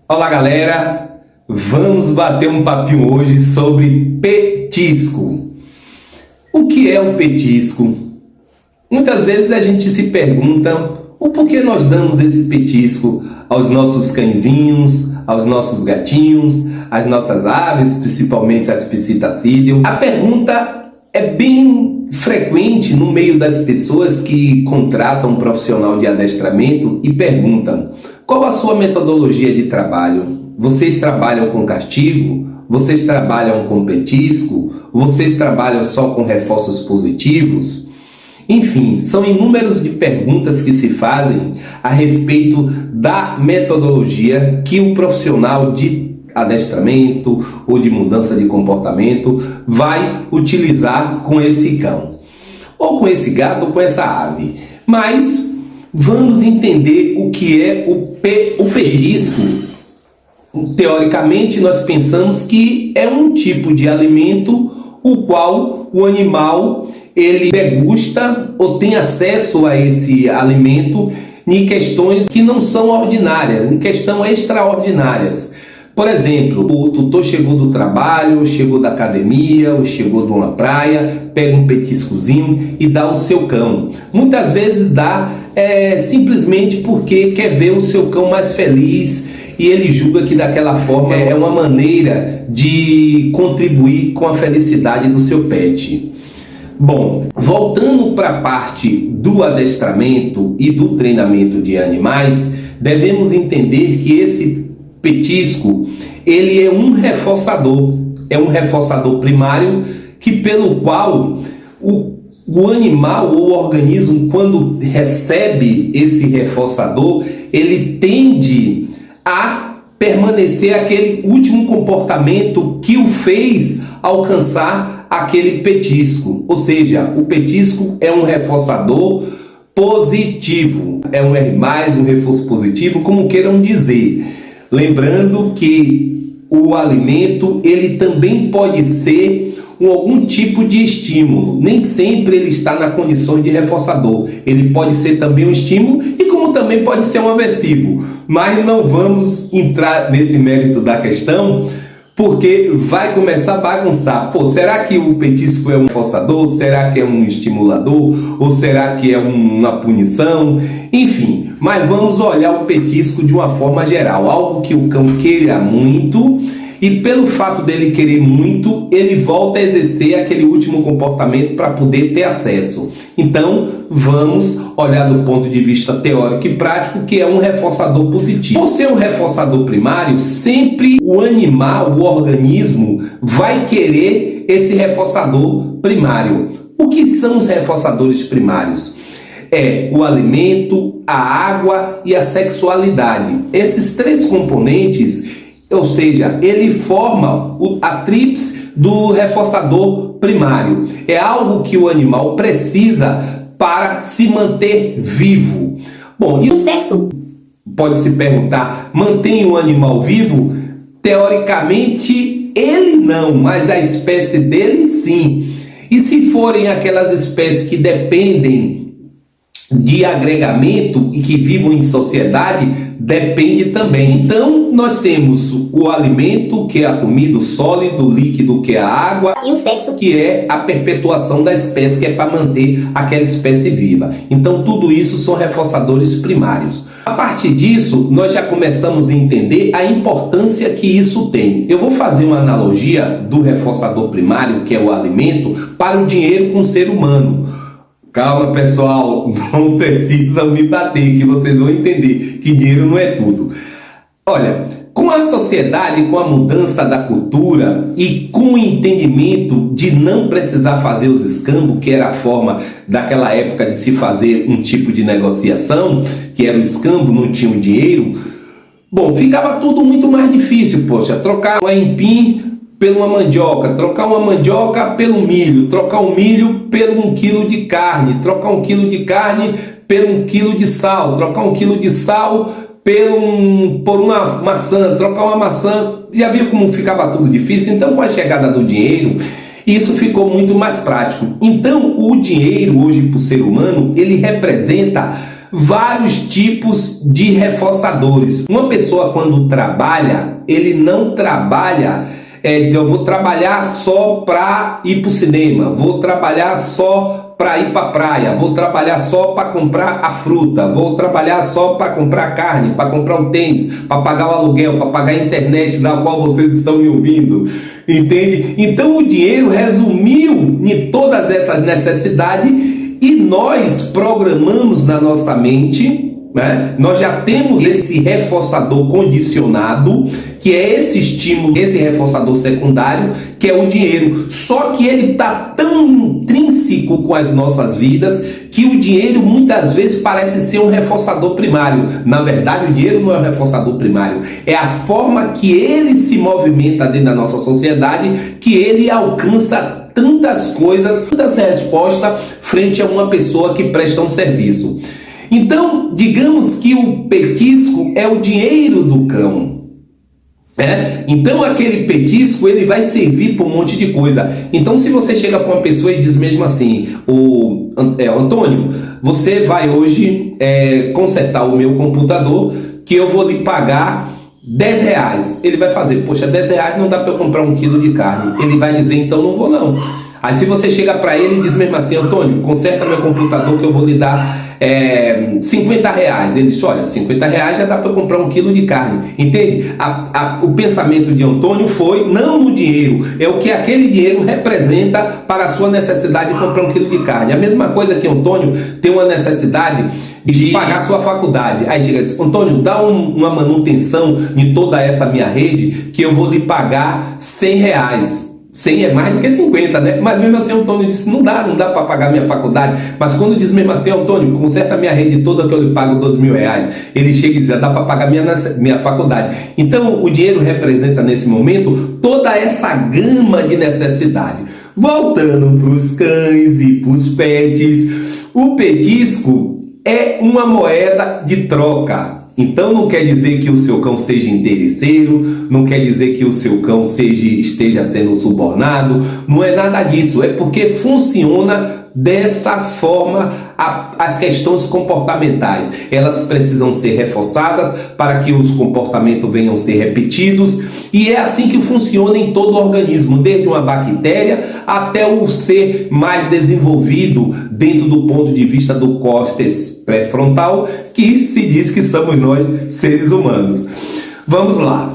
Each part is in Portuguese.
Olá galera, vamos bater um papinho hoje sobre petisco. O que é um petisco? Muitas vezes a gente se pergunta o porquê nós damos esse petisco aos nossos cãezinhos, aos nossos gatinhos, às nossas aves, principalmente as psitacídeos. A pergunta é bem frequente no meio das pessoas que contratam um profissional de adestramento e perguntam: qual a sua metodologia de trabalho? Vocês trabalham com castigo? Vocês trabalham com petisco? Vocês trabalham só com reforços positivos? Enfim, são inúmeras de perguntas que se fazem a respeito da metodologia que um profissional de adestramento ou de mudança de comportamento vai utilizar com esse cão, ou com esse gato, ou com essa ave. Mas vamos entender o que é o petisco. Teoricamente, nós pensamos que é um tipo de alimento o qual o animal ele degusta ou tem acesso a esse alimento em questões que não são ordinárias, em questões extraordinárias. Por exemplo, o tutor chegou do trabalho, chegou da academia, ou chegou de uma praia, pega um petiscozinho e dá ao seu cão. Muitas vezes dá simplesmente porque quer ver o seu cão mais feliz e ele julga que daquela forma é uma maneira de contribuir com a felicidade do seu pet. Bom, voltando para a parte do adestramento e do treinamento de animais, devemos entender que esse petisco, ele é um reforçador primário que pelo qual o animal ou o organismo, quando recebe esse reforçador, ele tende a permanecer aquele último comportamento que o fez alcançar aquele petisco. Ou seja, o petisco é um reforçador positivo, é um R+, um reforço positivo, como queiram dizer. Lembrando que o alimento ele também pode ser algum tipo de estímulo. Nem sempre ele está na condição de reforçador. Ele pode ser também um estímulo e como também pode ser um aversivo. Mas não vamos entrar nesse mérito da questão, porque vai começar a bagunçar. Pô, será que o petisco é um reforçador? Será que é um estimulador? Ou será que é uma punição? Enfim, mas vamos olhar o petisco de uma forma geral. Algo que o cão queira muito e pelo fato dele querer muito, ele volta a exercer aquele último comportamento para poder ter acesso. Então, vamos olhar do ponto de vista teórico e prático, que é um reforçador positivo. Por ser um reforçador primário, sempre o animal, o organismo, vai querer esse reforçador primário. O que são os reforçadores primários? É o alimento, a água e a sexualidade. Esses três componentes, ou seja, ele forma a tríplice do reforçador primário. É algo que o animal precisa para se manter vivo. Bom, e o sexo? Pode se perguntar, mantém o animal vivo? Teoricamente, ele não, mas a espécie dele sim. E se forem aquelas espécies que dependem de agregamento e que vivam em sociedade, depende também. Então, nós temos o alimento, que é a comida, o sólido, o líquido, que é a água, e o sexo, que é a perpetuação da espécie, que é para manter aquela espécie viva. Então, tudo isso são reforçadores primários. A partir disso, nós já começamos a entender a importância que isso tem. Eu vou fazer uma analogia do reforçador primário, que é o alimento, para o dinheiro com o ser humano. Calma, pessoal, não precisa me bater, que vocês vão entender que dinheiro não é tudo. Olha, com a sociedade, com a mudança da cultura e com o entendimento de não precisar fazer os escambos, que era a forma daquela época de se fazer um tipo de negociação, que era o escambo, não tinha o dinheiro, bom, ficava tudo muito mais difícil, poxa, trocar um aipim por uma mandioca, trocar uma mandioca pelo milho, trocar um milho por 1 quilo de carne, trocar 1 quilo de carne por 1 quilo de sal, trocar 1 quilo de sal por uma maçã, trocar uma maçã. Já viu como ficava tudo difícil? Então, com a chegada do dinheiro, isso ficou muito mais prático. Então, o dinheiro hoje para o ser humano, ele representa vários tipos de reforçadores. Uma pessoa, quando trabalha, ele não trabalha, dizer, eu vou trabalhar só para ir para o cinema, vou trabalhar só para ir para a praia, vou trabalhar só para comprar a fruta, vou trabalhar só para comprar carne, para comprar um tênis, para pagar o aluguel, para pagar a internet na qual vocês estão me ouvindo, entende? Então o dinheiro resumiu em todas essas necessidades e nós programamos na nossa mente, né? Nós já temos esse reforçador condicionado, que é esse estímulo, esse reforçador secundário, que é o dinheiro. Só que ele está tão intrínseco com as nossas vidas que o dinheiro muitas vezes parece ser um reforçador primário. Na verdade, o dinheiro não é um reforçador primário. É a forma que ele se movimenta dentro da nossa sociedade, que ele alcança tantas coisas, tantas respostas frente a uma pessoa que presta um serviço. Então, digamos que o petisco é o dinheiro do cão. Então aquele petisco ele vai servir para um monte de coisa. Então se você chega para uma pessoa e diz mesmo assim, Antônio, você vai hoje consertar o meu computador, que eu vou lhe pagar R$10. Ele vai fazer, poxa, R$10 não dá para eu comprar 1 quilo de carne. Ele vai dizer, então não vou não. Aí se você chega para ele e diz mesmo assim, Antônio, conserta meu computador que eu vou lhe dar R$50. Ele diz, olha, R$50 já dá para eu comprar 1 quilo de carne. Entende? O pensamento de Antônio foi, não no dinheiro, é o que aquele dinheiro representa para a sua necessidade de comprar 1 quilo de carne. A mesma coisa que Antônio tem uma necessidade de pagar sua faculdade. Aí chega e diz, Antônio, dá uma manutenção em toda essa minha rede que eu vou lhe pagar R$100. 100 é mais do que 50, né? Mas mesmo assim, Antônio disse, não dá para pagar minha faculdade. Mas quando diz mesmo assim, Antônio, conserta minha rede toda que eu lhe pago R$2.000. Ele chega e diz, dá para pagar minha faculdade. Então, o dinheiro representa nesse momento toda essa gama de necessidade. Voltando para os cães e para os pets, o petisco é uma moeda de troca. Então não quer dizer que o seu cão seja interesseiro, não quer dizer que o seu cão esteja sendo subornado, não é nada disso, é porque funciona dessa forma as questões comportamentais. Elas precisam ser reforçadas para que os comportamentos venham a ser repetidos, e é assim que funciona em todo o organismo, desde uma bactéria até o ser mais desenvolvido dentro do ponto de vista do córtex pré-frontal, que se diz que somos nós, seres humanos. Vamos lá.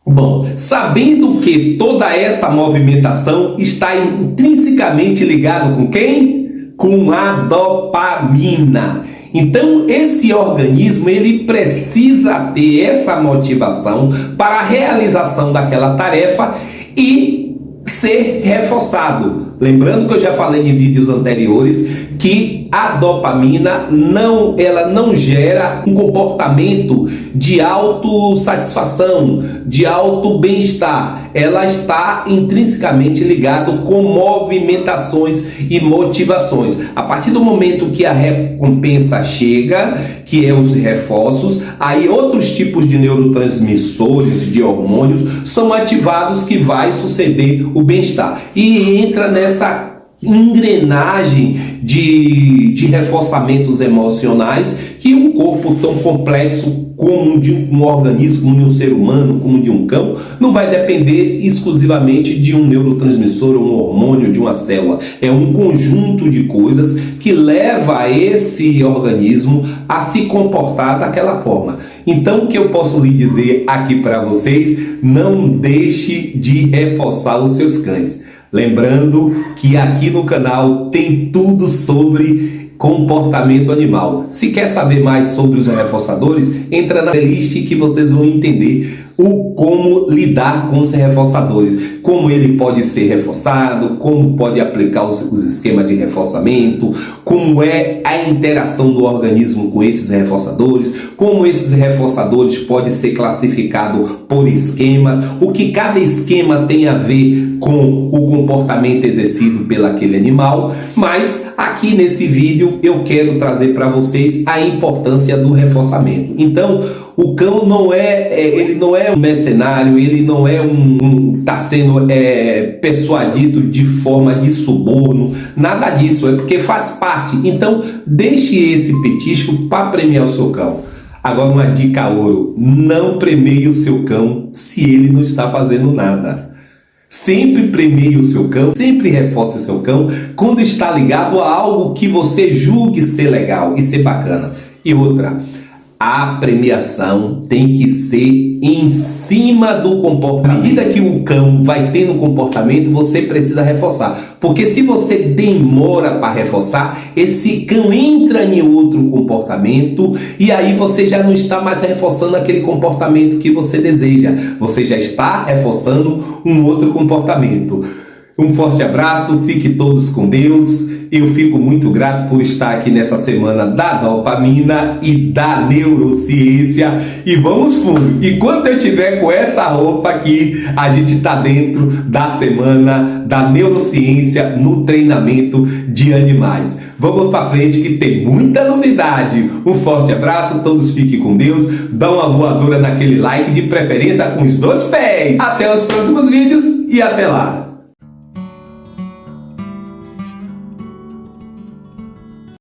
Bom, sabendo que toda essa movimentação está intrinsecamente ligada com quem? Com a dopamina. Então, esse organismo ele precisa ter essa motivação para a realização daquela tarefa e ser reforçado. Lembrando que eu já falei em vídeos anteriores que a dopamina ela não gera um comportamento de autossatisfação, de auto bem-estar. Ela está intrinsecamente ligada com movimentações e motivações. A partir do momento que a recompensa chega, que é os reforços, aí outros tipos de neurotransmissores, de hormônios, são ativados que vai suceder o bem-estar. E entra nessa engrenagem de reforçamentos emocionais que um corpo tão complexo como de um organismo, como de um ser humano, como de um cão, não vai depender exclusivamente de um neurotransmissor, um hormônio, de uma célula. É um conjunto de coisas que leva esse organismo a se comportar daquela forma. Então, o que eu posso lhe dizer aqui para vocês, não deixe de reforçar os seus cães. Lembrando que aqui no canal tem tudo sobre comportamento animal. Se quer saber mais sobre os reforçadores, entra na playlist que vocês vão entender como lidar com os reforçadores, como ele pode ser reforçado, como pode aplicar os esquemas de reforçamento, como é a interação do organismo com esses reforçadores, como esses reforçadores podem ser classificados por esquemas, o que cada esquema tem a ver com o comportamento exercido pelo aquele animal. Mas aqui nesse vídeo eu quero trazer para vocês a importância do reforçamento. Então, O cão não ele não é um mercenário, ele não é tá sendo persuadido de forma de suborno, nada disso, é porque faz parte. Então, deixe esse petisco para premiar o seu cão. Agora, uma dica ouro: não premie o seu cão se ele não está fazendo nada. Sempre premie o seu cão, sempre reforce o seu cão quando está ligado a algo que você julgue ser legal e ser bacana. E outra, a premiação tem que ser em cima do comportamento. À medida que o cão vai tendo comportamento, você precisa reforçar. Porque se você demora para reforçar, esse cão entra em outro comportamento e aí você já não está mais reforçando aquele comportamento que você deseja. Você já está reforçando um outro comportamento. Um forte abraço, fique todos com Deus. Eu fico muito grato por estar aqui nessa semana da dopamina e da neurociência. E vamos fundo. E quando eu tiver com essa roupa aqui, a gente está dentro da semana da neurociência no treinamento de animais. Vamos para frente que tem muita novidade. Um forte abraço, todos fiquem com Deus. Dá uma voadora naquele like, de preferência com os 2 pés. Até os próximos vídeos e até lá.